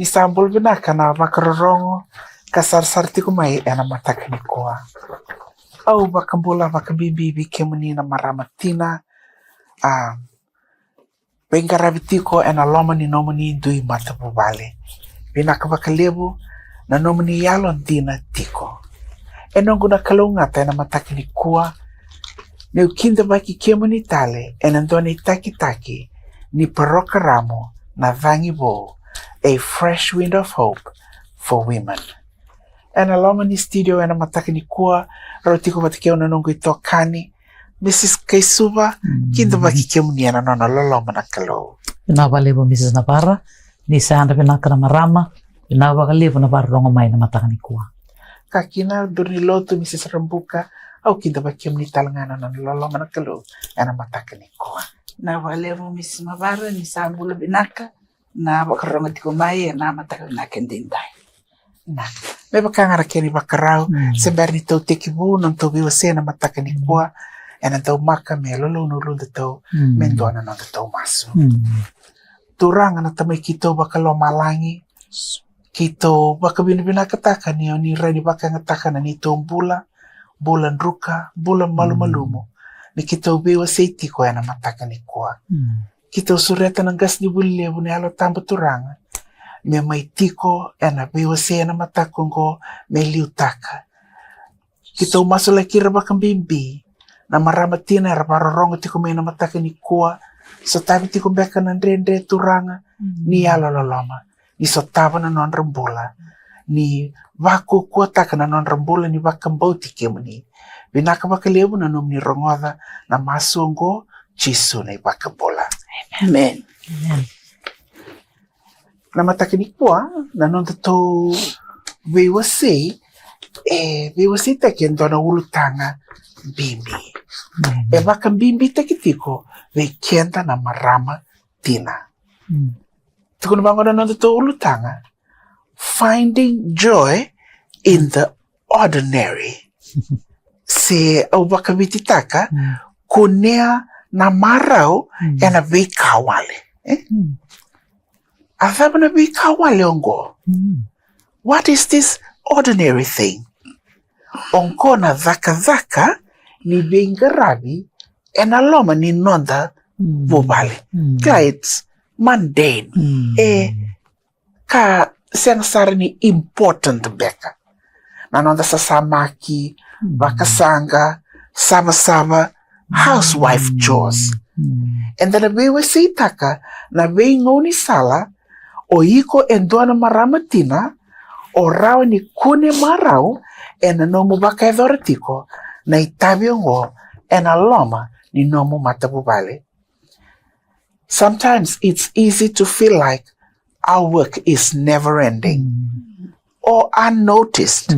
ni sambol binaka na bakarorongo kasar-sar tiko mai ena matakani koa. Au bakambola bakabibi kemuni na maramatina bengarabi tiko ena loma ni nomoni dui matapu wale. Binaka bakalebu na nomoni yalon dina tiko. Enongu na kalungata ena matakani koa. Neu kinda baki kemuni tale ena ndone taki ni paroka ramo na vangi bo. A fresh wind of hope for women. Ena loma ni studio ena matakani koa. Rotiko batikeo na nungu itokani. Mrs. Kaisuba, kinda baki kemuni ena nona loloma na kalau. Ina balebo Mrs. Navarra. Ni sanda binaka na marama. Ina bakalebo na barongo mai na matakani koa. Kakina durni lotu Mrs. Rambuka. Au kinda baki kemuni talangana na loloma na kalau. Ena matakani koa. Na balebo Mrs. Navarra ni sambula binaka. Na bakarongo tiko mai na matakani na kendindai. Na, me bakangara keni bakarau, sember ni tau tekibu, non tau biwase na matakani koa, ena tau maka me lolo nurunda tau, mendoana non tau masu. Turanga na tamay kito bakalo malangi, kito baka binibina kataka ni rani baka ngataka na nito bulan ruka, bulan malumalumo, ni kito biwase tiko ena matakani koa. Kito sureta ng gas ni bulilebu ni alo tambo turanga, me mai tiko ena biwase na matakungo me liutaka. Kita umasula kira bakang bimbi na maramatina era pararongo tiko me na matakani koa. So tabi tiko beka na ndrendre turanga ni alaloloma. Ni so taba na non rambula. Ni wako kuataka na non rambula ni bakang bauti kemuni. Binaka bakalebu na num ni rongoda na masungo chisu na ibakabola. Amen. Amen. Na matakani koa, na non tato biwase, biwase take ndona ulutanga bimbi. Baka bimbi take tiko, kenda na marama tina. Tiko nabango na non tato ulutanga, finding joy in the ordinary. Se au baka bititaka, Kunea na marau ena veika wale. Athabana veika wale ongo. What is this ordinary thing? Onko na dhaka ni bengarabi ena loma ni nonda bobale. It's mundane. Ka sensar ni important beka. Na nonda sa samaki, bakasanga, saba housewife chores. And then we will say taka na we ngoni sala o iko endoana maramatina o rao ni kune marau ena nomu baka edhoratiko na itabio ngo ena loma ni nomu matabubale. Sometimes it's easy to feel like our work is never ending or unnoticed.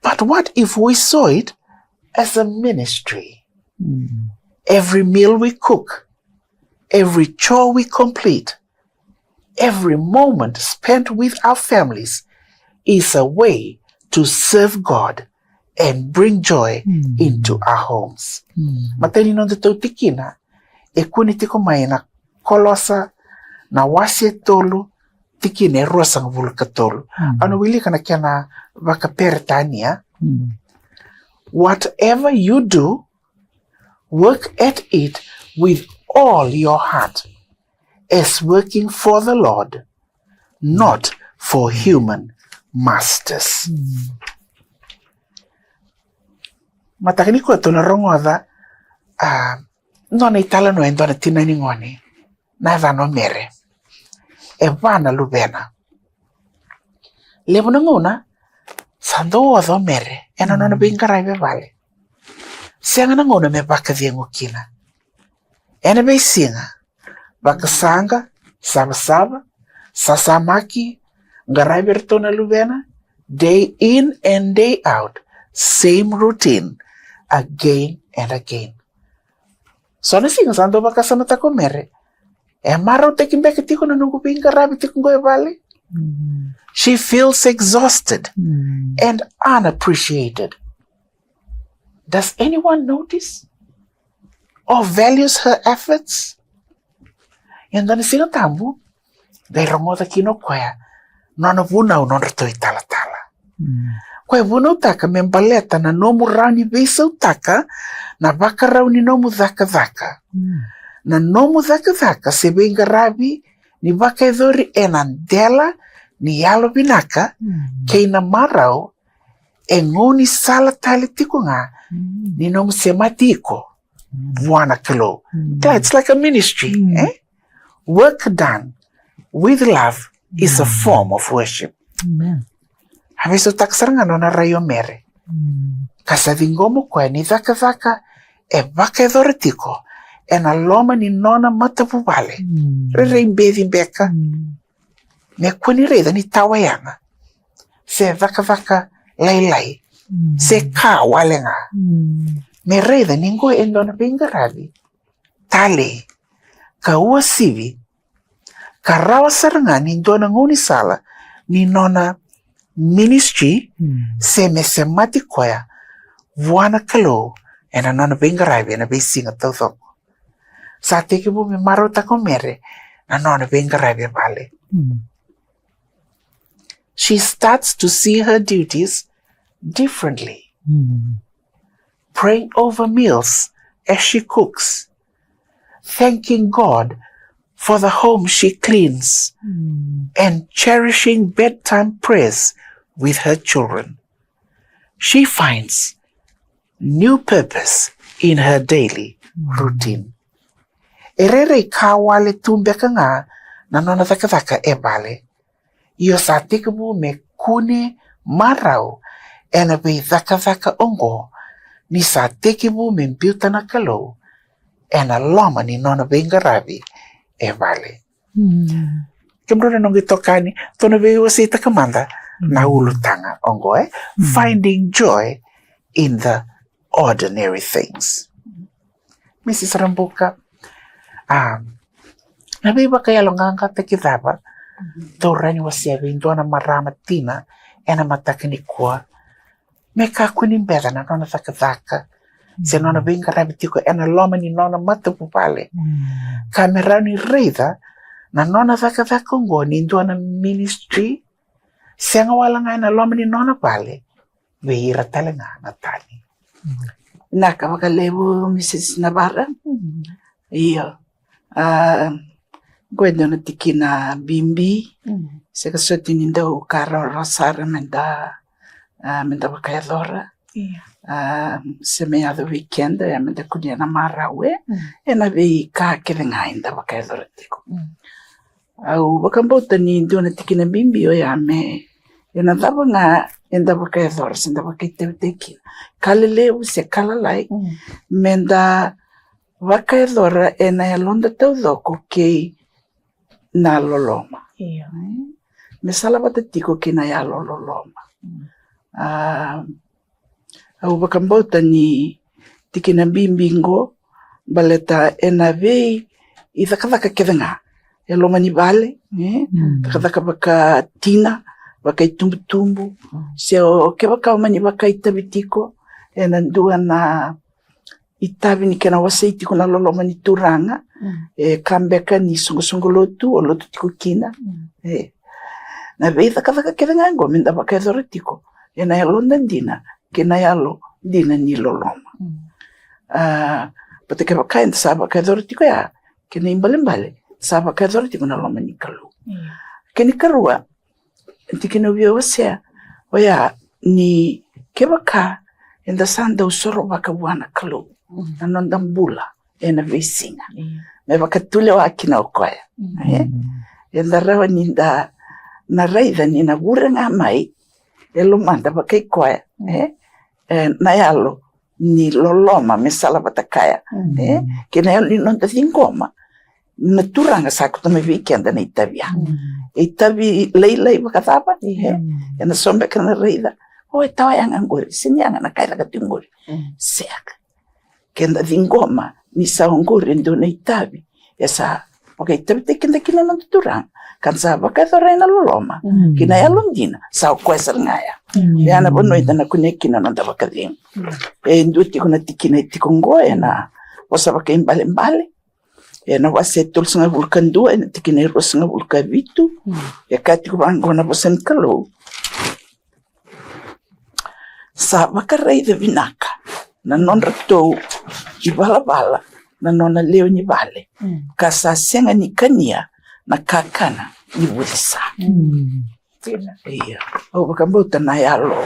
But what if we saw it as a ministry? Every meal we cook, every chore we complete, every moment spent with our families is a way to serve God and bring joy into our homes. Matani non tau tikina, e kuni tiko mai na kolosa na wasi tolu tikine rosang vulka tolu. Ano wili kana kia na waka peretania. Whatever you do, work at it with all your heart, as working for the Lord, not for human masters. Matakini ko ito na rongoda, no na itala no endo na tinaningoni, na vano mere, e vana lubena. Levo na nguna, sando wado mere, ena no na bingaray vale. Sianga na nguna me baka viengo kina. Ena be singa, baka sanga, saba, sasamaki, ngaray berto na lubena, day in and day out, same routine, again and again. So na singa sando baka sa mata ko mere, e marau tekin beka tiko na nungu bingaray tiko ngoy vale. She feels exhausted and unappreciated. Does anyone notice or values her efforts? Yan na sinatambo, dai rongoda kino koea nona vunau non rato I tala-tala. Koe vunau taka me baleta na nomu rauni vesa utaka na vaka rauni nomu dhaka-dhaka. Na nomu dhaka-dhaka se venga rabi ni vaka edhori enandela ni yalo binaka kei na marau e ngoni sala tali tiko nga ni nomu se matiko vuana kalo. It's like a ministry. Work done with love is a form of worship. Amen. Haviso taksaranga nona rayo mere. Kasa vingomo koe ni dhaka-dhaka e vaka edhori tiko e na loma ni nona matapu wale. Re mbedi mbeka. Me kuni reida ni tawayanga. Se dhaka-dhaka lai. Se ka wale nga. Me reida ningo e nona bingarabi. Tale. Ka ua sivi. Ka rawa saranga ni ndona nguni sala. Ni nona ministry. Se me se mati koea. Vuana kalo. E na nona bingarabi. E na besinga tau thoko. Sa teke bu me maro tako mere. Na nona bingarabi vale. She starts to see her duties differently. Praying over meals as she cooks. Thanking God for the home she cleans. And cherishing bedtime prayers with her children. She finds new purpose in her daily routine. Erere ka wale tumbeka nga na nona dhaka-dhaka e vale. Iyo sa tikabu me kune marau e na bei dhaka-dhaka ongo ni sa tikibu me mbiuta na kalo e na loma ni nona bengarabi e vale. Kemrona nongi tokani tona bei wasi takamanda na ulutanga ongo finding joy in the ordinary things. Mrs. Rambuka, na bei bakaya longanga takidaba Torani wasi abindona marama tina ena matakini kwa meka kuni mbeda na nona dhaka-dhaka se nona vinga rabitiko ena loma ni nona matapu pale kamerani reida na nona dhaka-dhaka ngo ni ndona ministry senga wala nga ena loma ni nona pale veira tale nga natani Naka wakalebu Mrs. Navarra. Iyo. Gwendo na tikina bimbi. Seka soti ninda ukara rosara menda wakayadora. Se meado weekend ya menda kudia na marau ena veika kirenga inda wakayadora tiko. Au wakambota ni ndona tikina bimbi o ya me ena daba nga enda wakayadora senda wakaytetekina. Kaleleu se kalalai menda wakayadora ena ya londa tau doko kei na loloma. Me salabata tiko kina ya loloma. Au bakambota ni tikina bimbingo baleta ena vei I dhaka-dhaka kevenga. E loma ni vale. Dhaka-dhaka baka tina. Baka itumbu-tumbu. Se o ke baka omani baka itabitiko. E nandua na itabi ni kena wasei tiko na loloma ni turanga. E kambeka ni sungu-sungu lotu o lotu tiko kina. Na vei dhaka-dhaka kevenga ngo minda baka edhore tiko. E na yalonda dina. Kena yalo dina ni loloma. Pate ke baka enta sa baka edhore tiko ya. Kena imbale-mbale. Sa baka edhore tiko na loma ni kalu. Keni karua. Tikina vio wasea. Oya ni ke baka enda sanda usoro baka buana kalu. Nanondambula. Ena veisinga. Me baka tule wa akina okoya. Enda rawa ninda na raida ni na gura nga mai. Elo manda baka ikoya. Na yalo ni loloma me sala batakaya. Kena yalo ni nonta thingoma. Na turanga saku tome weekend na itabia. Itabi lei baka thapa. Ena sombe kana raida. Oe tawa yang anguri. Sinyanga na kaila katinguri. Seaka. Kenda thingoma ni saunguri ndo na itabi. Esa okay itabi te kenda kina nonta turanga. Kansa baka thora ina loloma. Kina yalundina. Sao kwesa ngaya. Yana bono ita na kunekina nonta baka thing. Nduti kuna tikina itikongoe na wasa baka imbale-mbale. e na wase tol sanga vulkan dua e tikine ro sanga vulkan vitu e kati ko angona bosan kalau sa makarei de vinaka na non rato i bala na nona leo ni vale kasa senga ni kania na kakana ni wulisa iya o bakambuta na yalo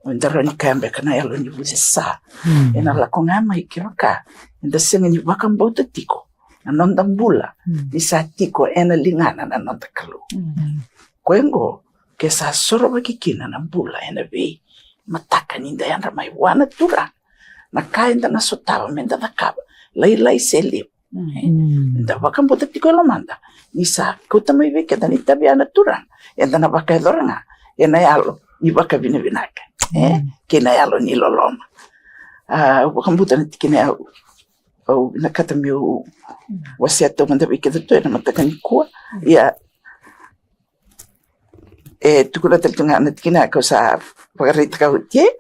ndaro ni kambe kana yalo ni wulisa e na la kongama ikiraka nda senga ni bakambuta tiko na nonda mbula ni sa tiko ena lingana na nonda kalu kwengo ke sa soro bakikina na mbula ena be mataka ninda yanda mai wana tura na kainda na sotava menda da kaba lai selip nda bakambuta tiko lomanda ni sa kuta mai veika da ni tabiana tura enda na baka doranga ena yalo ni baka vinaka kena yalo ni loloma bakambuta ni tikine au nakata miu wase ato manda vike dato ena mataka ni kua ia tukula taltunga na tikina ko sa pagarita ka utie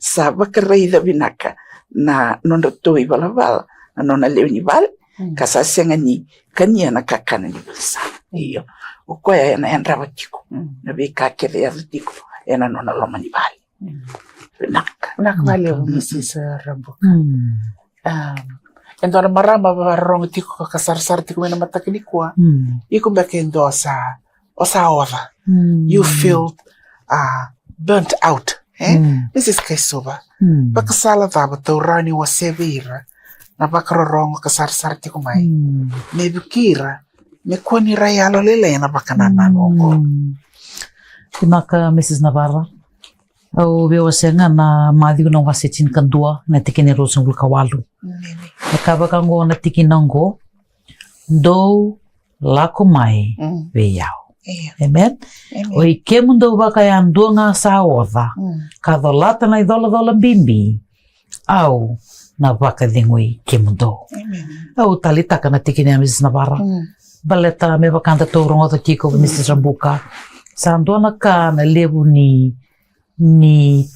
sa bakarida vinaka na nonda toi balaval na nona leoni val kasa senga ni kania na kakana ni bisa iyo ukoya ena endrava tiko na vika kele ya tiko ena nona loma ni val vinaka vale Mrs. Rambuka endo na marama varong tiko kasar tiko mena mataka ni kua iku bekendo sa osa you feel burnt out this is kaisuba bakasala vaba to rani wa sevira na bakarorong kasar tiko mai me bukira me kwani rayalo lele na bakanana nongo Tinaka Mrs. Navarra au bewa senga na madhigo na wasetin kandua na tikine rosong kawalu na kabakango na tikinango do lako mai veyao amen oi ke mundo baka ya ndonga sa oda ka dolata na dola bimbi au na baka dingoi ke mundo au talita kana tikine Mrs. Navarra baleta me bakanda to rongo to tiko Mrs. Rambuka sa ndona ka na lebu ni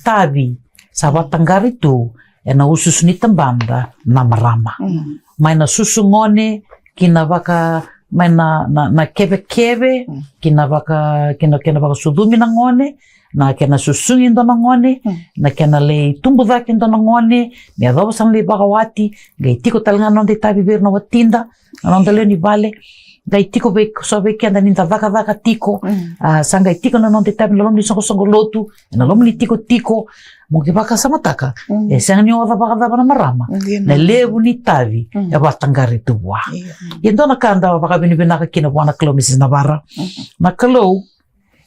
tabi sa watangari tu e na ususu ni tambanda na marama mai na susu ngone kina baka mai na kebe kina baka sudumi na ngone na kena susungi ndona ngone na kena le tumbu dhaki ndona ngone me adobo sang le baka wati gai tiko talanga nonde tabi berna watinda nonde leo ni vale gai tiko so beke anda ninda vaka tiko sanga tiko na nonde tabi na lomi songo lotu na lomi tiko mo ke baka samataka e sanga ni oda baka na marama na lebu ni tabi e watangari tu wa ndona kanda baka binaka kina wana kilo Mrs. Navarra na kilo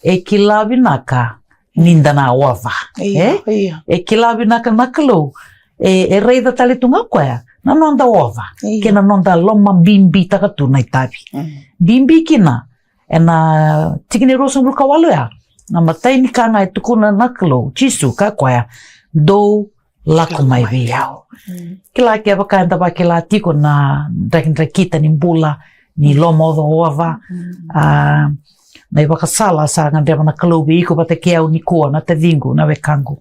e kilabi naka ninda na wava e kilabi naka na kilo e reida tali tunga koya na nonda wava kena nonda loma bimbi takatu na itabi bimbi kina e na tikine rosong kawalu ya na matai ni kanga e tukuna na kilo chisu ka koya do lako mai veyao kila ke baka anda ba kila tiko na kita ni mbula ni loma do wava na iwaka sala sa ngandema na kalubi iko bate kiau ni kua na te vingu na wekangu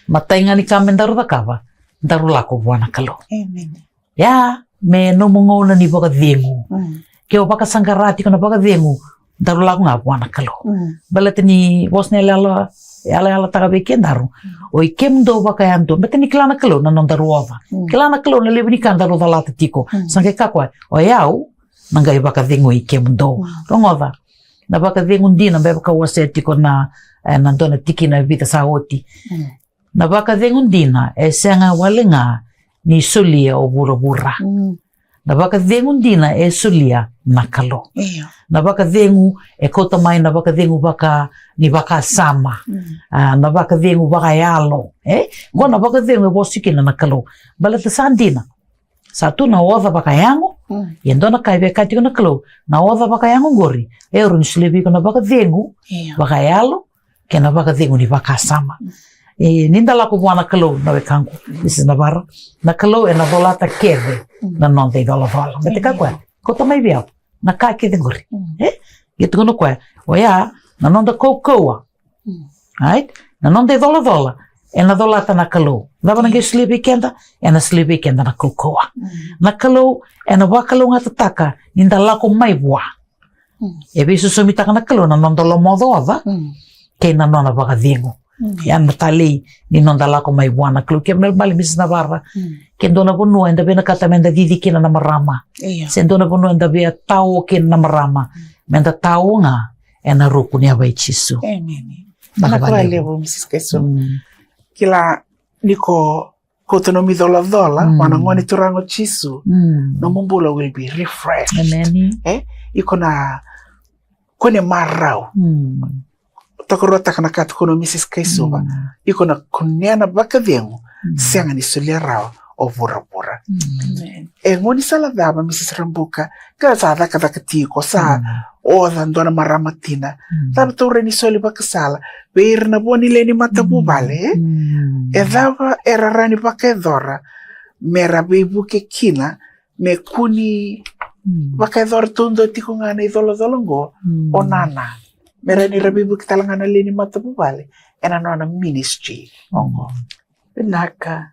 matainga ni kamen daru dakava daru lako buana kalu ya me no mongona ni baka vingu keo baka sangarati kana baka vingu daru lako nga buana kalu balate ni bosne ala taka beke daru o ikemdo baka yanto bete ni klana kalu na non daru ova klana kalu na lebi ni kan daru dalata tiko sange kakwa o yau nanga ibaka vingu ikemdo rongova na baka vengundina baka wasetiko na dona tiki na vita saoti na baka vengundina e senga walenga ni solia o bura na baka vengundina e solia na kalo na baka vengu e kota mai na baka vengu baka ni baka sama na baka vengu baka yalo go na baka vengu e bosikina na kalo balata sandina satu na oda baka yango yendo na kai beka tiko na kalo na oda baka yango gori e run slebi ko na baka vengu baka yalo ke na baka vengu ni baka sama ninda la ko buana kalo na wekangu Mrs. Navarra na kalo e na dolata keve na non de dola vala mete ka kwa ko to mai bia na ka ke gori yeto no kwa oya na non da kokoa right na non de dola na dolata na kalau. Lava na sleepy kenda, na sleepy kenda na kukoa. Na kalau, na wakalo nga tataka, ninda lako mai bua. E beso sumitaka na kalau, na nondolo modo ava, kay na nona baka dingo. Yan matali, ni nonda lako mai bua na kalau. Kaya bali Mrs. Navarra, kendo na bunua, enda be na katamenda didikina na marama. Sendo na bunua, enda be tao kina na marama. Menda tao nga, na ruku ni abai chisu. Amen. Nakawalevo, Mrs. Kaiso. Kila niko koto no midola-dola, wanangoni turango chisu, no mumbula will be refreshed. Amen. Iko na kone marau. Takorota kana katu kono Mrs. Kaiso, iko na Kunea na bakadengo, sianga ni sulia o vura-vura. Ngoni saladaba, Mrs. Rambuka, kaza daka tiko sa oda ndona maramatina. Taba tore ni soli bakasala, beir na boni leni matabu bale. Dava era rani bakaedora, mera bebu ke kina, me kuni bakaedora tundo tiko ngana idolo-dolongo, o nana. Mera ni rabibu kitalangana leni matabu bale, nona ministry. Pinaka.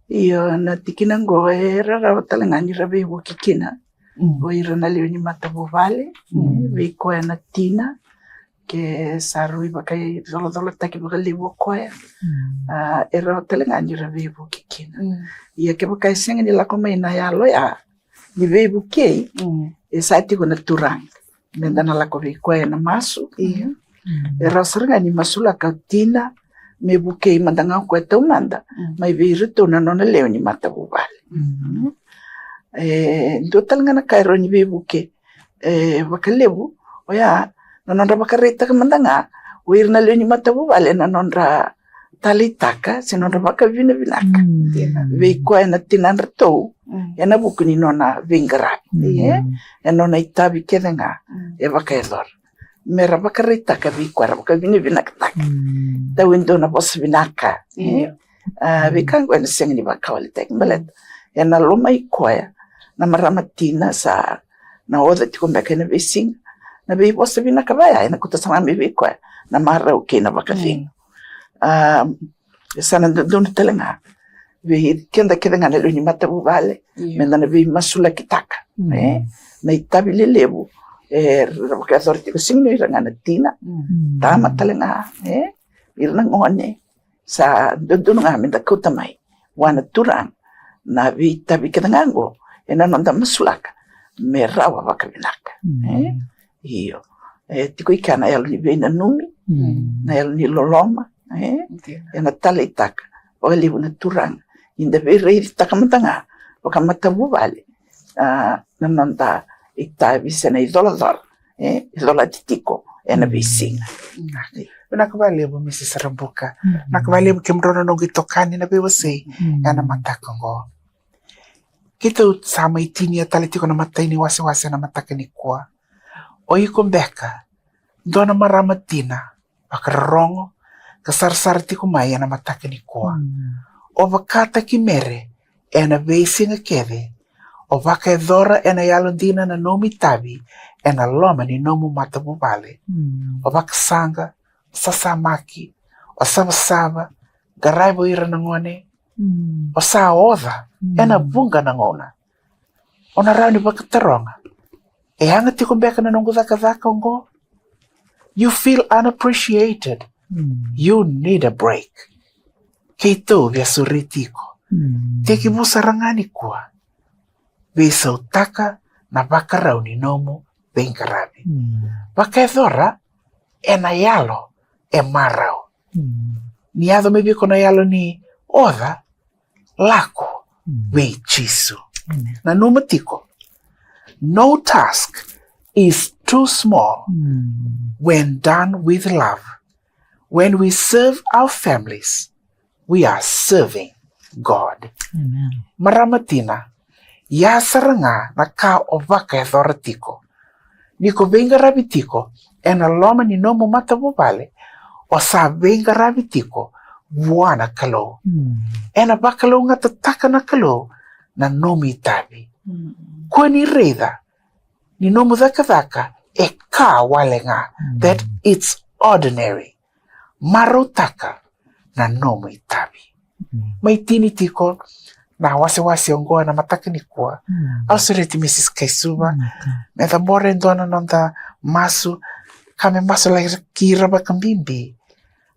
Iyo na tikinango era raw talangani rabibu kikina. O ira na liyo ni matabu vale. Veika na tina. Ke sarui bakay dolo-dolo taki baka libo koya. Era talangani rabibu kikina. Iya ke bakay singa nila kumay na yalo ya. Ni vebu kei. Sa iti ko na turang. Menda na lako veika na masu. Era saranga ni masula ka tina. Me bukei mandanga ko tau manda mai virito na nona leo ni matabu vale ndo talanga na kairo ni buke bakalebu oya na nonra bakareta ka mandanga wir na leo ni matabu vale na nonra talitaka se nonra bakavina vinaka veika na tinandra to na buku ni nona vingara nona itabi kedenga bakaedor mera bakarita ka veika bakavina vinaka Tawin doon na po sa binaka. Bikang ko na siyang nibakawalitek. Balat, yan na lumay ko na maramatina sa naoda ti kumbeka na bising. Nabi po sa binaka baya. Nakuta sa mga bibi ko na marau kay na bakafing. Sana doon na talaga. Kenda nga na luni matabu vale. Menda na bi masula kitaka. Na itabi lilebo. Rabakador ti ko sing no iranga na tina. Tama talaga. Irnang ngone sa doon nga amin dakuta may wana turang na tabi kadangango nonda masulaka merawa bakalinaka iyo tiko ikana yalo ni bena numi na yalo ni loloma na talitaka walibu na turang inda be reidi takamantanga wakamatabu vale na nonda itabi sana idolador idola titiko na bisinga Nakabalibu Mrs. Rambuka. Nakabalibu kimrono nung itokani na biwasay. Yana matakongo. Kito sama itini ataliti ko na matay ni wasi-wasi na matakani kwa. O ikumbeka. Doon na maramatina. Pakarongo. Kasarsarti kumaya na matakani kwa. O bakata kimere. Ena basi nga keve. O baka edora ena yalondina na nomi tabi. Ena loma ni nomu matabu vale. O baka sanga. Sasamaki, o sama-sama, garay mo ira nangone, o sa oda, bunga nangona. O narani ba kataronga? Hangat kumbeka na nung gudaka-daka ngo. You feel unappreciated. You need a break. Kito vya suriti ko. Teki mo sarangani ko. Bisa utaka na baka raw ni nomo bengkarabi. Baka edora, enayalo. Marau. Niado maybe kono yalo ni oda lako chisu. Na numatiko. No task is too small when done with love. When we serve our families, we are serving God. Maramatina, yasaranga na ka ovaka edoratiko. Niko venga rabitiko, ena loma ni nomo matabu vale. O sa venga rabitiko, buana kalo. Ena bakalo nga tataka na kalo, na nomi tabi. Kua ni reda, ni nomo daka wale nga, that it's ordinary. Marau taka, na nomo itabi. May tini tiko na wasi ongoa na mataka ni kuwa. Also reti Mrs. Kaisuba. Meta bore ndona nonta masu kame masu lai kira ba kambimbi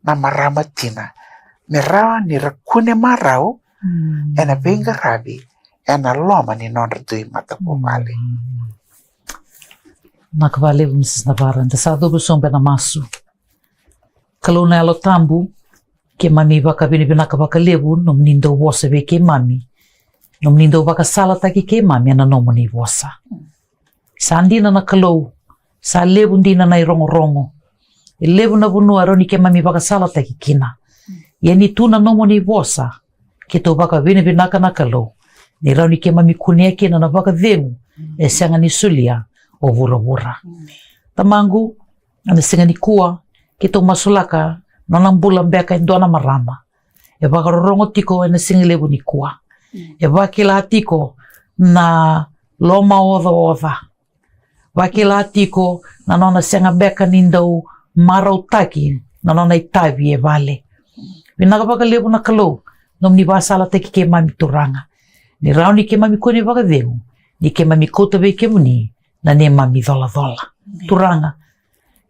na marama tina. Merawa ni rakune marau ena benga rabi ena loma ni non ratui mata po wale. Nakawale Mrs. Navarra, nta sa dobu sombe na masu. Kalau na alo tambu, ke mami waka bini binaka waka lewu, no mnindo wasa we ke mami. No mnindo waka sala taki ke mami ana no mni wasa. Sa andina na kalau, sa lewu ndina na rongo. E lewu na bunua roni ke mami waka sala taki kina. Ia ni tuna no mni wasa, ke to waka bini binaka na kalau. Ni rauni ke mami Kunea kina na waka venu, e sanga ni sulia o vura. Tamangu, ana singa ni kua, ke to masulaka, nanang bulan beka indona marama. E waka rorongo tiko ena singa lewu ni kua. E wakila tiko na loma oda. Wakila tiko na nona senga beka nindau marau taki, na nona itabi e wale. Winaka waka lewu na kalau, nom ni wasala taki ke mami turanga. Ni rauni ke mami kone waka veu, ni ke mami kota vei ke muni, na ne mami dola. Turanga.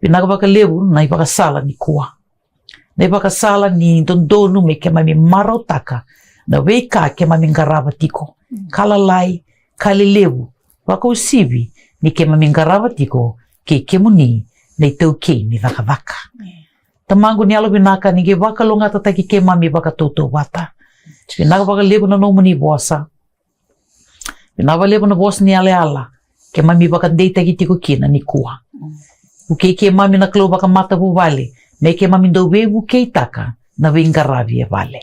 Winaka waka lewu na waka sala ni kua. Na waka sala ni dondonu me ke mami marau taka, na veika ke mami ngarava tiko. Kalalai, kalilewu, waka usivi, ni ke mami ngarava tiko, ke muni, na tau ke ni waka. Tamangu ni alo winaka ni ke waka longa tataki ke mami waka toto wata. Winaka waka lewu na nomu ni bosa. Winaka lewu na bosa ni ala, ke mami waka deita ki tiko kina ni kua. Uke ke mami na klo waka mata pu wale, me ke mami do wewu ke itaka, na wingaravi e wale.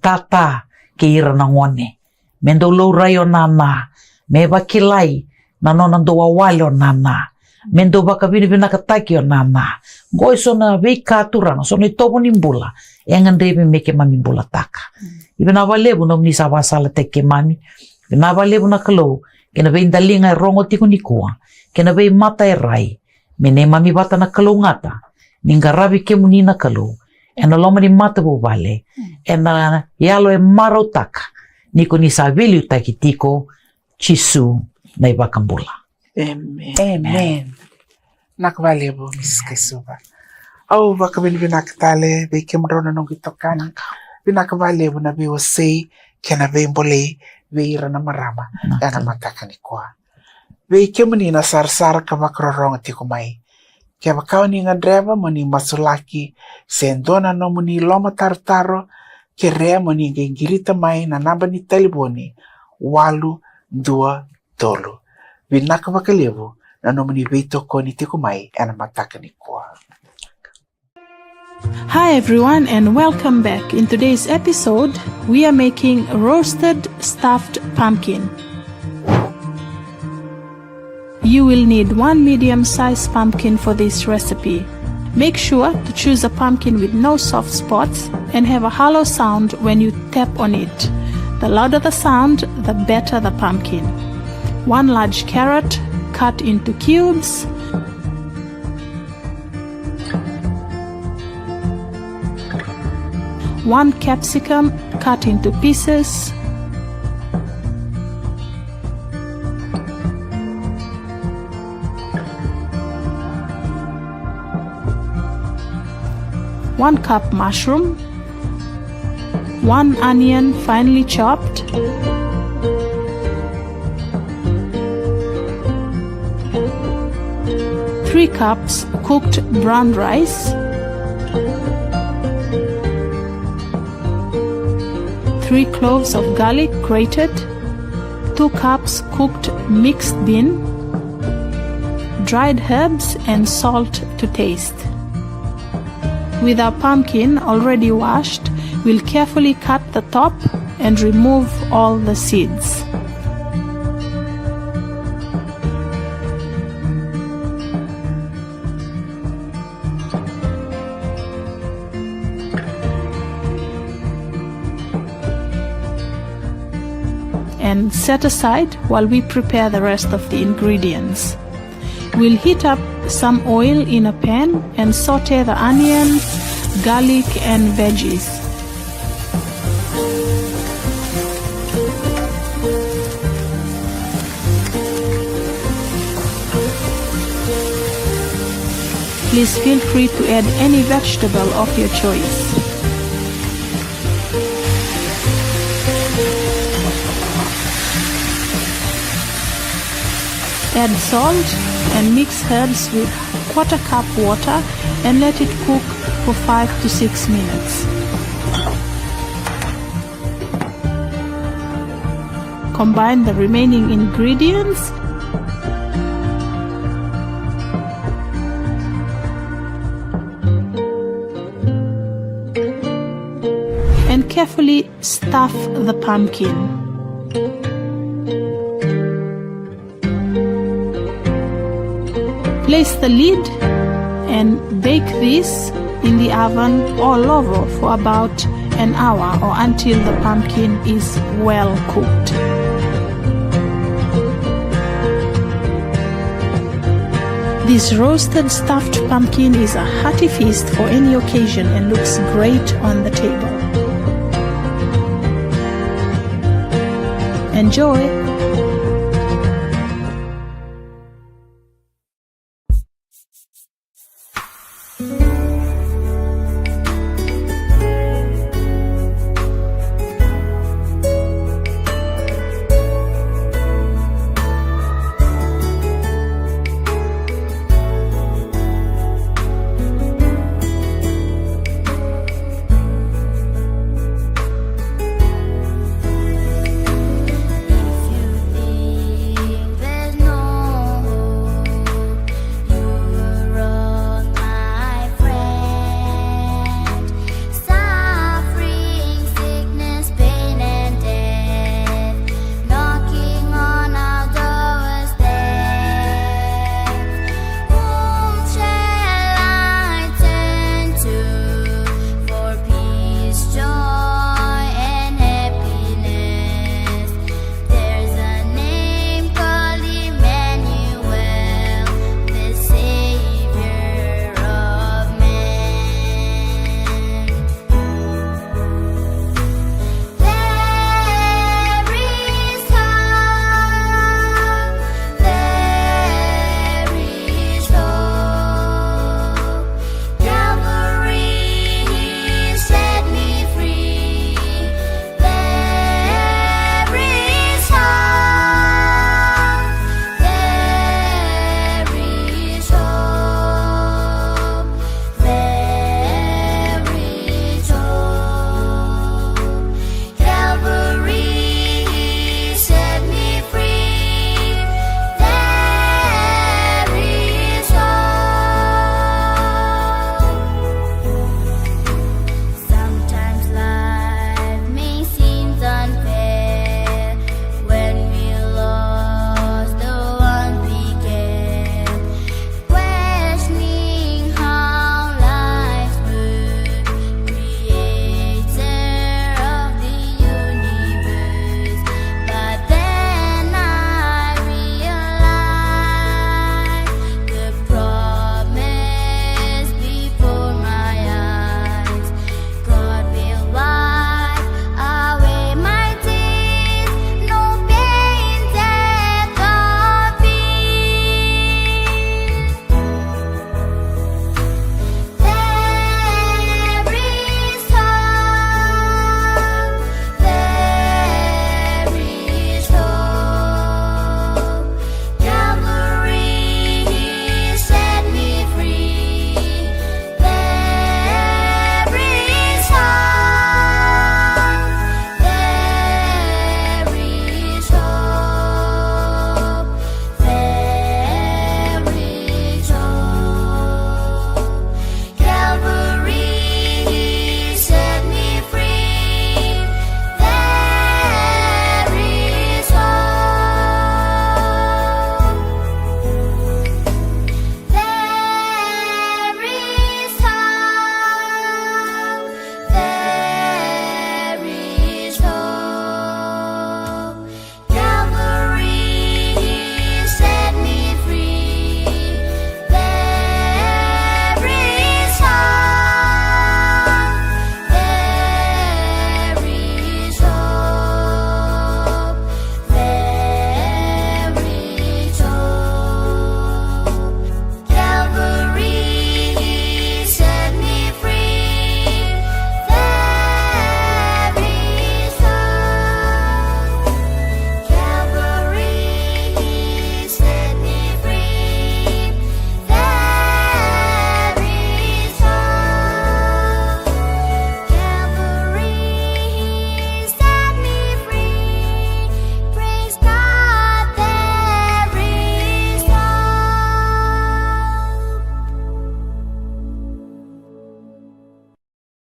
Tata ke ira na ngone. Mendo lo rayo nana. Me wakilai na nona doa wale o nana. Mendo waka vini kataki o nana. Goi sona veika turanga. Sona itomo nimbula. Engan rebe me ke mami mbula taka. Ibina walebu na mnisa wasala te ke mami. Ibina walebu na kalau. Kena vei ndalinga e rongo tiko ni kua. Kena vei mata e rai. Mene mami wata na kalau ngata. Ningaravi ke muni na kalau. Ena loma ni mata po wale, ena yalo e marau taka, niko ni sa viliu taki tiko, chisu na ibakambula. Amen. Nakawale po, Mrs. Kaisuba. Au waka binakatale, veke mrona nung itokana, binakawale po na biwa say, kena vembole, veira na marama, ena mataka ni kwa. Veke muni na sarsara ka makrorong tiko mai. Kaya bakau ni nga dreva mo ni masulaki sendona no mo ni loma tartaro kere mo ni gengirita mai na namba ni teleboni 822. Binaka bakalevo na no mo ni veito ko ni tiko mai ana mataka ni kwa. Hi everyone and welcome back. In today's episode, we are making roasted stuffed pumpkin. You will need 1 medium-sized pumpkin for this recipe. Make sure to choose a pumpkin with no soft spots and have a hollow sound when you tap on it. The louder the sound, the better the pumpkin. 1 large carrot cut into cubes. 1 capsicum cut into pieces. 1 cup mushroom, 1 onion finely chopped, 3 cups cooked brown rice, 3 cloves of garlic grated, 2 cups cooked mixed bean, dried herbs and salt to taste. With our pumpkin already washed, we'll carefully cut the top and remove all the seeds. And set aside while we prepare the rest of the ingredients. We'll heat up some oil in a pan and saute the onion, garlic, and veggies. Please feel free to add any vegetable of your choice. Add salt and mix herbs with 1/4 cup water and let it cook for 5 to 6 minutes. Combine the remaining ingredients and carefully stuff the pumpkin. Place the lid and bake this in the oven all over for about an hour or until the pumpkin is well cooked. This roasted stuffed pumpkin is a hearty feast for any occasion and looks great on the table. Enjoy!